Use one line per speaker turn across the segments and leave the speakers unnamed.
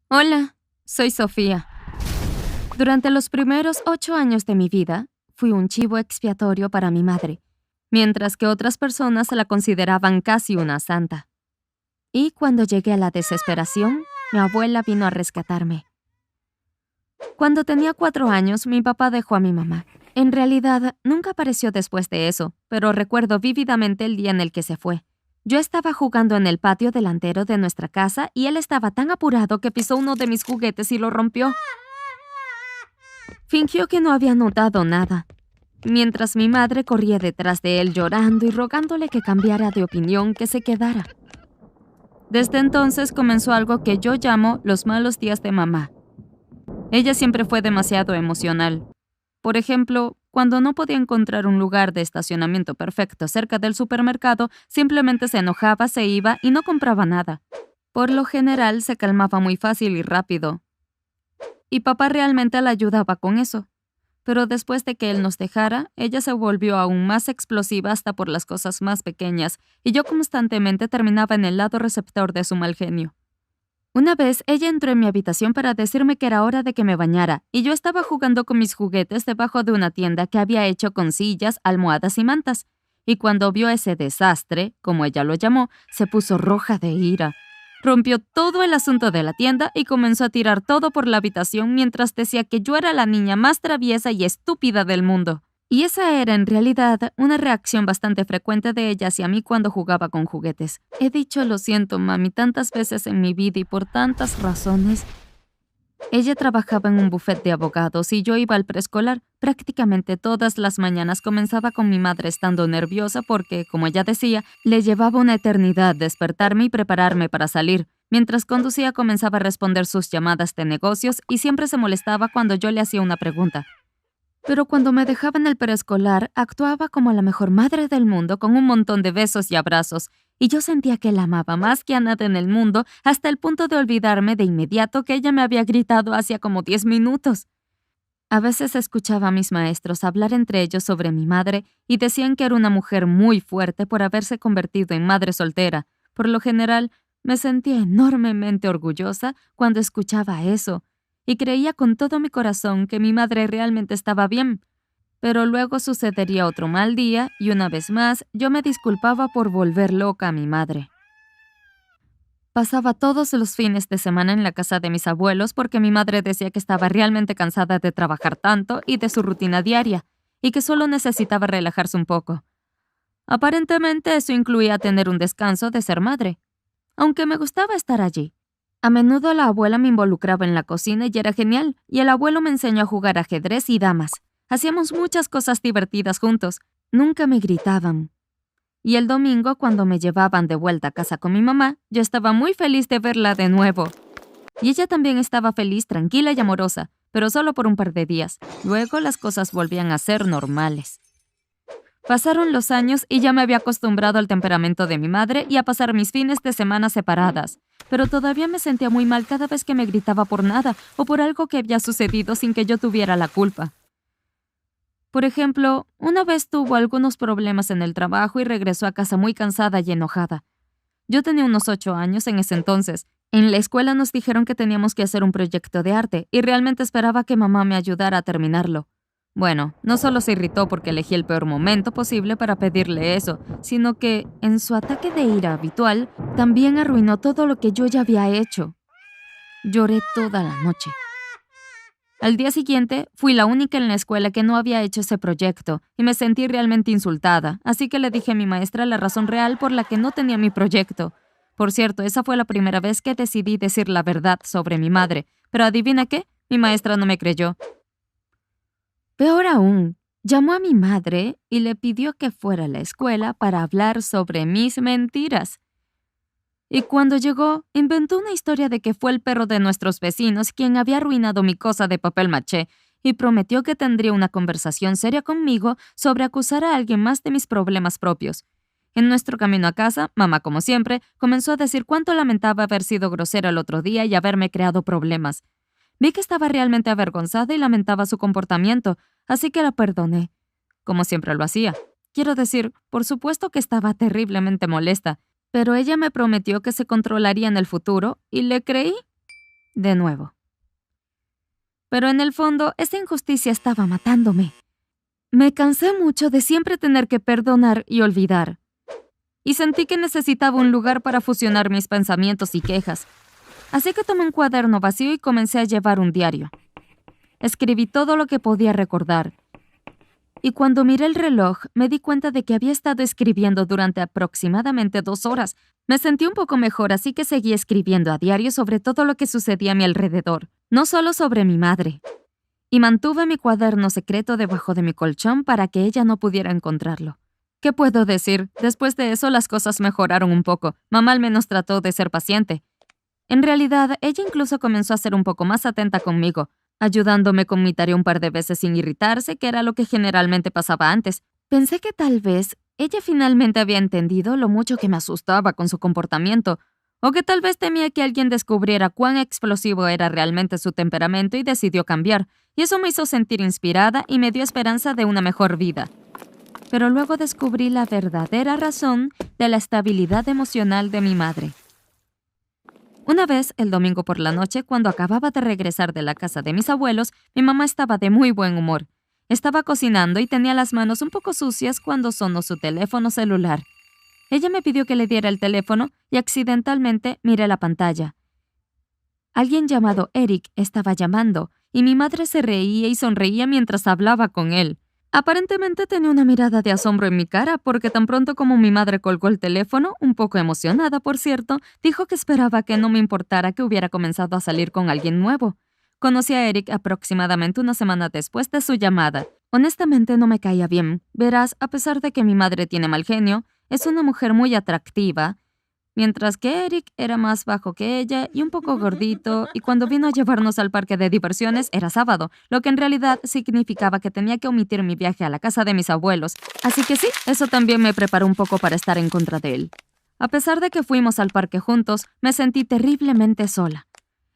Hola, soy Sofía. Durante los primeros 8 años de mi vida, fui un chivo expiatorio para mi madre, mientras que otras personas la consideraban casi una santa. Y cuando llegué a la desesperación, mi abuela vino a rescatarme. Cuando tenía 4 años, mi papá dejó a mi mamá. En realidad, nunca apareció después de eso, pero recuerdo vívidamente el día en el que se fue. Yo estaba jugando en el patio delantero de nuestra casa y él estaba tan apurado que pisó uno de mis juguetes y lo rompió. Fingió que no había notado nada, mientras mi madre corría detrás de él llorando y rogándole que cambiara de opinión, que se quedara. Desde entonces comenzó algo que yo llamo los malos días de mamá. Ella siempre fue demasiado emocional. Por ejemplo, cuando no podía encontrar un lugar de estacionamiento perfecto cerca del supermercado, simplemente se enojaba, se iba y no compraba nada. Por lo general se calmaba muy fácil y rápido. Y papá realmente la ayudaba con eso. Pero después de que él nos dejara, ella se volvió aún más explosiva hasta por las cosas más pequeñas, y yo constantemente terminaba en el lado receptor de su mal genio. Una vez, ella entró en mi habitación para decirme que era hora de que me bañara, y yo estaba jugando con mis juguetes debajo de una tienda que había hecho con sillas, almohadas y mantas. Y cuando vio ese desastre, como ella lo llamó, se puso roja de ira. Rompió todo el asunto de la tienda y comenzó a tirar todo por la habitación mientras decía que yo era la niña más traviesa y estúpida del mundo. Y esa era en realidad una reacción bastante frecuente de ella hacia mí cuando jugaba con juguetes. He dicho lo siento, mami, tantas veces en mi vida y por tantas razones. Ella trabajaba en un bufete de abogados y yo iba al preescolar. Prácticamente todas las mañanas comenzaba con mi madre estando nerviosa porque, como ella decía, le llevaba una eternidad despertarme y prepararme para salir. Mientras conducía comenzaba a responder sus llamadas de negocios y siempre se molestaba cuando yo le hacía una pregunta. Pero cuando me dejaba en el preescolar, actuaba como la mejor madre del mundo con un montón de besos y abrazos, y yo sentía que la amaba más que a nada en el mundo, hasta el punto de olvidarme de inmediato que ella me había gritado hacía como 10 minutos. A veces escuchaba a mis maestros hablar entre ellos sobre mi madre y decían que era una mujer muy fuerte por haberse convertido en madre soltera. Por lo general, me sentía enormemente orgullosa cuando escuchaba eso, y creía con todo mi corazón que mi madre realmente estaba bien. Pero luego sucedería otro mal día y una vez más yo me disculpaba por volver loca a mi madre. Pasaba todos los fines de semana en la casa de mis abuelos porque mi madre decía que estaba realmente cansada de trabajar tanto y de su rutina diaria, y que solo necesitaba relajarse un poco. Aparentemente eso incluía tener un descanso de ser madre, aunque me gustaba estar allí. A menudo la abuela me involucraba en la cocina y era genial, y el abuelo me enseñó a jugar ajedrez y damas. Hacíamos muchas cosas divertidas juntos. Nunca me gritaban. Y el domingo, cuando me llevaban de vuelta a casa con mi mamá, yo estaba muy feliz de verla de nuevo. Y ella también estaba feliz, tranquila y amorosa, pero solo por un par de días. Luego las cosas volvían a ser normales. Pasaron los años y ya me había acostumbrado al temperamento de mi madre y a pasar mis fines de semana separadas. Pero todavía me sentía muy mal cada vez que me gritaba por nada o por algo que había sucedido sin que yo tuviera la culpa. Por ejemplo, una vez tuvo algunos problemas en el trabajo y regresó a casa muy cansada y enojada. Yo tenía unos 8 años en ese entonces. En la escuela nos dijeron que teníamos que hacer un proyecto de arte y realmente esperaba que mamá me ayudara a terminarlo. Bueno, no solo se irritó porque elegí el peor momento posible para pedirle eso, sino que, en su ataque de ira habitual, también arruinó todo lo que yo ya había hecho. Lloré toda la noche. Al día siguiente, fui la única en la escuela que no había hecho ese proyecto y me sentí realmente insultada, así que le dije a mi maestra la razón real por la que no tenía mi proyecto. Por cierto, esa fue la primera vez que decidí decir la verdad sobre mi madre, pero ¿adivina qué? Mi maestra no me creyó. Peor aún, llamó a mi madre y le pidió que fuera a la escuela para hablar sobre mis mentiras. Y cuando llegó, inventó una historia de que fue el perro de nuestros vecinos quien había arruinado mi cosa de papel maché y prometió que tendría una conversación seria conmigo sobre acusar a alguien más de mis problemas propios. En nuestro camino a casa, mamá, como siempre, comenzó a decir cuánto lamentaba haber sido grosera el otro día y haberme creado problemas. Vi que estaba realmente avergonzada y lamentaba su comportamiento, así que la perdoné, como siempre lo hacía. Quiero decir, por supuesto que estaba terriblemente molesta, pero ella me prometió que se controlaría en el futuro y le creí. de nuevo. Pero en el fondo, esa injusticia estaba matándome. Me cansé mucho de siempre tener que perdonar y olvidar. Y sentí que necesitaba un lugar para fusionar mis pensamientos y quejas. Así que tomé un cuaderno vacío y comencé a llevar un diario. Escribí todo lo que podía recordar. Y cuando miré el reloj, me di cuenta de que había estado escribiendo durante aproximadamente 2 horas. Me sentí un poco mejor, así que seguí escribiendo a diario sobre todo lo que sucedía a mi alrededor, no solo sobre mi madre. Y mantuve mi cuaderno secreto debajo de mi colchón para que ella no pudiera encontrarlo. ¿Qué puedo decir? Después de eso las cosas mejoraron un poco. Mamá al menos trató de ser paciente. En realidad, ella incluso comenzó a ser un poco más atenta conmigo, ayudándome con mi tarea un par de veces sin irritarse, que era lo que generalmente pasaba antes. Pensé que tal vez ella finalmente había entendido lo mucho que me asustaba con su comportamiento, o que tal vez temía que alguien descubriera cuán explosivo era realmente su temperamento y decidió cambiar, y eso me hizo sentir inspirada y me dio esperanza de una mejor vida. Pero luego descubrí la verdadera razón de la estabilidad emocional de mi madre. Una vez, el domingo por la noche, cuando acababa de regresar de la casa de mis abuelos, mi mamá estaba de muy buen humor. Estaba cocinando y tenía las manos un poco sucias cuando sonó su teléfono celular. Ella me pidió que le diera el teléfono y accidentalmente miré la pantalla. Alguien llamado Eric estaba llamando y mi madre se reía y sonreía mientras hablaba con él. Aparentemente tenía una mirada de asombro en mi cara porque tan pronto como mi madre colgó el teléfono, un poco emocionada, por cierto, dijo que esperaba que no me importara que hubiera comenzado a salir con alguien nuevo. Conocí a Eric aproximadamente una semana después de su llamada. Honestamente no me caía bien. Verás, a pesar de que mi madre tiene mal genio, es una mujer muy atractiva, mientras que Eric era más bajo que ella y un poco gordito, y cuando vino a llevarnos al parque de diversiones era sábado, lo que en realidad significaba que tenía que omitir mi viaje a la casa de mis abuelos. Así que sí, eso también me preparó un poco para estar en contra de él. A pesar de que fuimos al parque juntos, me sentí terriblemente sola.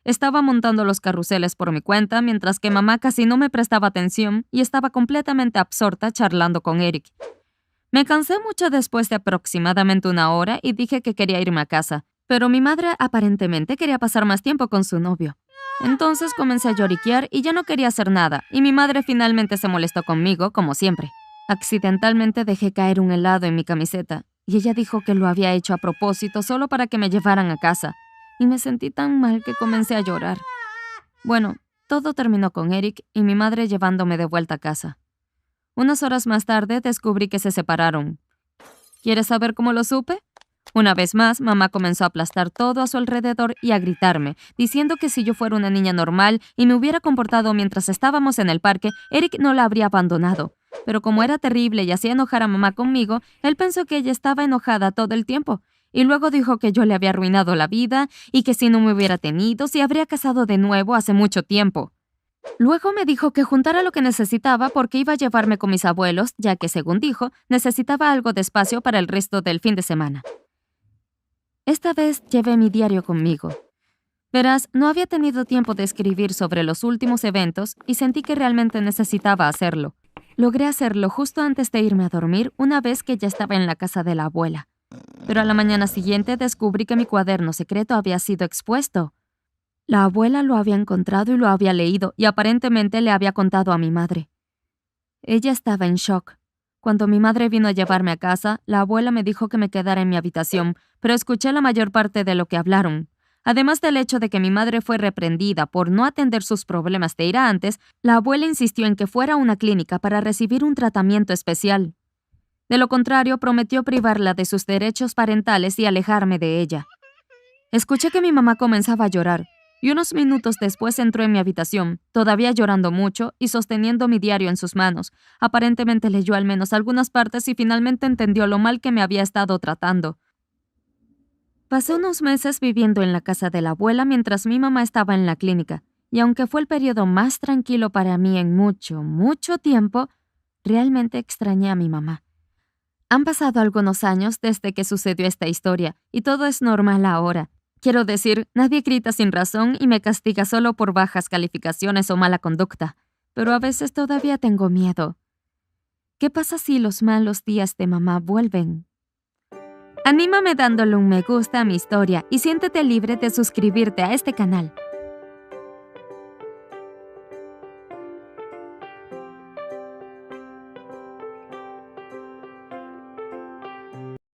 Estaba montando los carruseles por mi cuenta, mientras que mamá casi no me prestaba atención y estaba completamente absorta charlando con Eric. Me cansé mucho después de aproximadamente 1 hora y dije que quería irme a casa, pero mi madre aparentemente quería pasar más tiempo con su novio. Entonces comencé a lloriquear y ya no quería hacer nada, y mi madre finalmente se molestó conmigo, como siempre. Accidentalmente dejé caer un helado en mi camiseta, y ella dijo que lo había hecho a propósito solo para que me llevaran a casa, y me sentí tan mal que comencé a llorar. Bueno, todo terminó con Eric y mi madre llevándome de vuelta a casa. Unas horas más tarde descubrí que se separaron. ¿Quieres saber cómo lo supe? Una vez más, mamá comenzó a aplastar todo a su alrededor y a gritarme, diciendo que si yo fuera una niña normal y me hubiera comportado mientras estábamos en el parque, Eric no la habría abandonado. Pero como era terrible y hacía enojar a mamá conmigo, él pensó que ella estaba enojada todo el tiempo. Y luego dijo que yo le había arruinado la vida y que si no me hubiera tenido, se habría casado de nuevo hace mucho tiempo. Luego me dijo que juntara lo que necesitaba porque iba a llevarme con mis abuelos, ya que, según dijo, necesitaba algo de espacio para el resto del fin de semana. Esta vez llevé mi diario conmigo. Verás, no había tenido tiempo de escribir sobre los últimos eventos y sentí que realmente necesitaba hacerlo. Logré hacerlo justo antes de irme a dormir, una vez que ya estaba en la casa de la abuela. Pero a la mañana siguiente descubrí que mi cuaderno secreto había sido expuesto. La abuela lo había encontrado y lo había leído, y aparentemente le había contado a mi madre. Ella estaba en shock. Cuando mi madre vino a llevarme a casa, la abuela me dijo que me quedara en mi habitación, pero escuché la mayor parte de lo que hablaron. Además del hecho de que mi madre fue reprendida por no atender sus problemas de ira antes, la abuela insistió en que fuera a una clínica para recibir un tratamiento especial. De lo contrario, prometió privarla de sus derechos parentales y alejarme de ella. Escuché que mi mamá comenzaba a llorar, y unos minutos después entró en mi habitación, todavía llorando mucho y sosteniendo mi diario en sus manos. Aparentemente leyó al menos algunas partes y finalmente entendió lo mal que me había estado tratando. Pasé unos meses viviendo en la casa de la abuela mientras mi mamá estaba en la clínica, y aunque fue el periodo más tranquilo para mí en mucho, mucho tiempo, realmente extrañé a mi mamá. Han pasado algunos años desde que sucedió esta historia, y todo es normal ahora. Quiero decir, nadie grita sin razón y me castiga solo por bajas calificaciones o mala conducta. Pero a veces todavía tengo miedo. ¿Qué pasa si los malos días de mamá vuelven? Anímame dándole un me gusta a mi historia y siéntete libre de suscribirte a este canal.